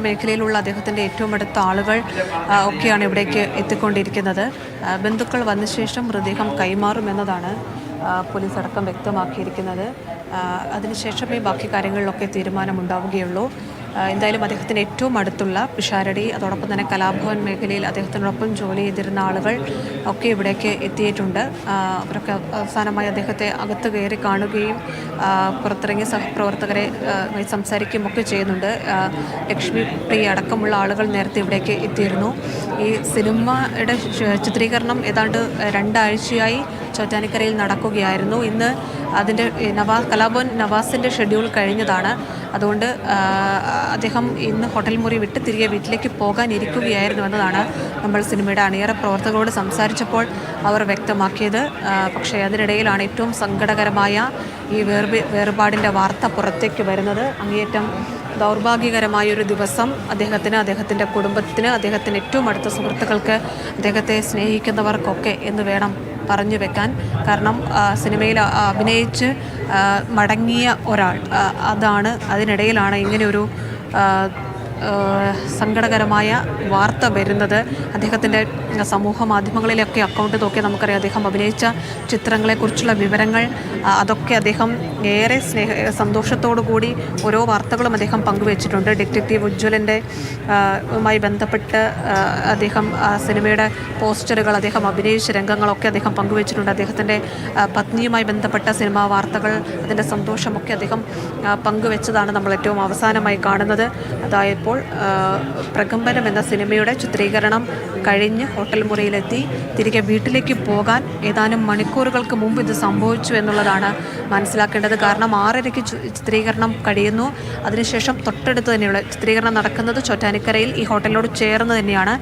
മേഖലയിലുള്ള അദ്ദേഹത്തിൻ്റെ ഏറ്റവും അടുത്ത ആളുകൾ ഒക്കെയാണ് ഇവിടേക്ക് എത്തിക്കൊണ്ടിരിക്കുന്നത്. ബന്ധുക്കൾ വന്ന ശേഷം മൃതദേഹം കൈമാറുമെന്നതാണ് പോലീസ് അടക്കം വ്യക്തമാക്കിയിരിക്കുന്നത്. അതിനുശേഷമേ ബാക്കി കാര്യങ്ങളിലൊക്കെ തീരുമാനമുണ്ടാവുകയുള്ളൂ. എന്തായാലും അദ്ദേഹത്തിന് ഏറ്റവും അടുത്തുള്ള പിഷാരടി, അതോടൊപ്പം തന്നെ കലാഭവൻ മേഖലയിൽ അദ്ദേഹത്തിനോടൊപ്പം ജോലി ചെയ്തിരുന്ന ആളുകൾ ഒക്കെ ഇവിടേക്ക് എത്തിയിട്ടുണ്ട്. അവരൊക്കെ അവസാനമായി അദ്ദേഹത്തെ അകത്ത് കയറി കാണുകയും പുറത്തിറങ്ങിയ സഹപ്രവർത്തകരെ സംസാരിക്കുകയും ഒക്കെ ചെയ്യുന്നുണ്ട്. ലക്ഷ്മി പ്രിയ അടക്കമുള്ള ആളുകൾ നേരത്തെ ഇവിടേക്ക് എത്തിയിരുന്നു. ഈ സിനിമയുടെ ചിത്രീകരണം ഏതാണ്ട് 2 ആഴ്ചയായി ചോറ്റാനിക്കരയിൽ നടക്കുകയായിരുന്നു. ഇന്ന് അതിൻ്റെ കലാഭവൻ നവാസിൻ്റെ ഷെഡ്യൂൾ കഴിഞ്ഞതാണ്. അതുകൊണ്ട് അദ്ദേഹം ഇന്ന് ഹോട്ടൽ മുറി വിട്ട് തിരികെ വീട്ടിലേക്ക് പോകാനിരിക്കുകയായിരുന്നു എന്നതാണ് നമ്മൾ സിനിമയുടെ അണിയറ പ്രവർത്തകരോട് സംസാരിച്ചപ്പോൾ അവർ വ്യക്തമാക്കിയത്. പക്ഷേ അതിനിടയിലാണ് ഏറ്റവും സങ്കടകരമായ ഈ വേർപാടിൻ്റെ വാർത്ത പുറത്തേക്ക് വരുന്നത്. അങ്ങേയറ്റം ദൗർഭാഗ്യകരമായൊരു ദിവസം അദ്ദേഹത്തിന്, അദ്ദേഹത്തിൻ്റെ കുടുംബത്തിന്, അദ്ദേഹത്തിന് ഏറ്റവും അടുത്ത സുഹൃത്തുക്കൾക്ക്, അദ്ദേഹത്തെ സ്നേഹിക്കുന്നവർക്കൊക്കെ എന്ന് വേണം പറഞ്ഞു വെക്കാൻ. കാരണം സിനിമയിൽ അഭിനയിച്ച് മടങ്ങിയ ഒരാൾ, അതിനിടയിലാണ് ഇങ്ങനെയൊരു സങ്കടകരമായ വാർത്ത വരുന്നത്. അദ്ദേഹത്തിൻ്റെ സമൂഹ മാധ്യമങ്ങളിലൊക്കെ അക്കൗണ്ട് നോക്കിയാൽ നമുക്കറിയാം അദ്ദേഹം അഭിനയിച്ച ചിത്രങ്ങളെക്കുറിച്ചുള്ള വിവരങ്ങൾ, അതൊക്കെ അദ്ദേഹം ഏറെ സന്തോഷത്തോടു കൂടി ഓരോ വാർത്തകളും അദ്ദേഹം പങ്കുവച്ചിട്ടുണ്ട്. ഡിറ്റക്റ്റീവ് ഉജ്ജ്വലൻ്റെ മായി ബന്ധപ്പെട്ട് അദ്ദേഹം സിനിമയുടെ പോസ്റ്ററുകൾ, അദ്ദേഹം അഭിനയിച്ച രംഗങ്ങളൊക്കെ അദ്ദേഹം പങ്കുവച്ചിട്ടുണ്ട്. അദ്ദേഹത്തിൻ്റെ പത്നിയുമായി ബന്ധപ്പെട്ട സിനിമാ വാർത്തകൾ, അതിൻ്റെ സന്തോഷമൊക്കെ അദ്ദേഹം പങ്കുവെച്ചതാണ് നമ്മൾ ഏറ്റവും അവസാനമായി കാണുന്നത്. അതായപ്പോൾ പ്രകമ്പനം എന്ന സിനിമയുടെ ചിത്രീകരണം കഴിഞ്ഞ് ഹോട്ടൽ മുറിയിലെത്തി തിരികെ വീട്ടിലേക്ക് പോകാൻ ഏതാനും മണിക്കൂറുകൾക്ക് മുമ്പ് ഇത് സംഭവിച്ചു എന്നുള്ളതാണ് മനസ്സിലാക്കേണ്ടത്. കാരണം 6:30-ക്ക് ചിത്രീകരണം കഴിയുന്നു. അതിനുശേഷം തൊട്ടടുത്ത് തന്നെയുള്ള ചിത്രീകരണം നടക്കുന്നത് ചോറ്റാനിക്കരയിൽ ഈ ഹോട്ടലിനോട് ചേർന്ന് തന്നെയാണ്.